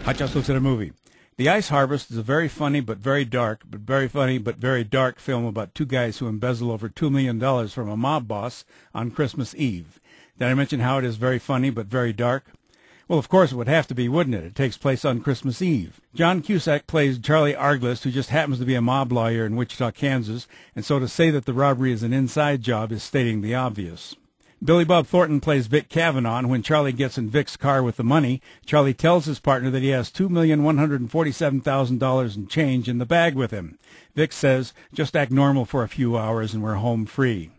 Hot Shots looks at a movie. The Ice Harvest is a very funny but very dark film about two guys who embezzle over $2 million from a mob boss on Christmas Eve. Did I mention how it is very funny but very dark? Well, of course it would have to be, wouldn't it? It takes place on Christmas Eve. John Cusack plays Charlie Arglist, who just happens to be a mob lawyer in Wichita, Kansas, and so to say that the robbery is an inside job is stating the obvious. Billy Bob Thornton plays Vic Cavanaugh, and when Charlie gets in Vic's car with the money, Charlie tells his partner that he has $2,147,000 in change in the bag with him. Vic says, "Just act normal for a few hours and we're home free."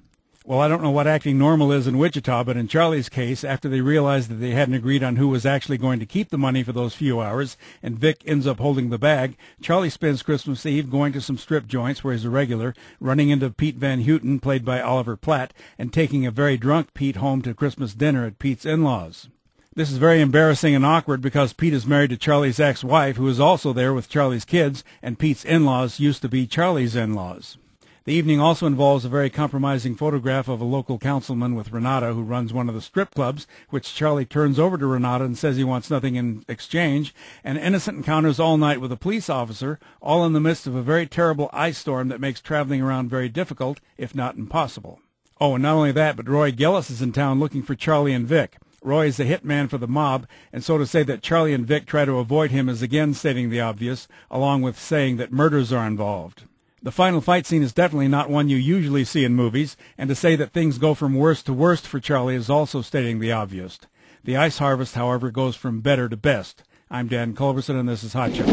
Well, I don't know what acting normal is in Wichita, but in Charlie's case, after they realized that they hadn't agreed on who was actually going to keep the money for those few hours, and Vic ends up holding the bag, Charlie spends Christmas Eve going to some strip joints where he's a regular, running into Pete Van Heuten, played by Oliver Platt, and taking a very drunk Pete home to Christmas dinner at Pete's in-laws. This is very embarrassing and awkward because Pete is married to Charlie's ex-wife, who is also there with Charlie's kids, and Pete's in-laws used to be Charlie's in-laws. The evening also involves a very compromising photograph of a local councilman with Renata, who runs one of the strip clubs, which Charlie turns over to Renata and says he wants nothing in exchange, and innocent encounters all night with a police officer, all in the midst of a very terrible ice storm that makes traveling around very difficult, if not impossible. Oh, and not only that, but Roy Gillis is in town looking for Charlie and Vic. Roy is the hitman for the mob, and so to say that Charlie and Vic try to avoid him is again stating the obvious, along with saying that murders are involved. The final fight scene is definitely not one you usually see in movies, and to say that things go from worst to worst for Charlie is also stating the obvious. The Ice Harvest, however, goes from better to best. I'm Dan Culberson, and this is Hot Shots.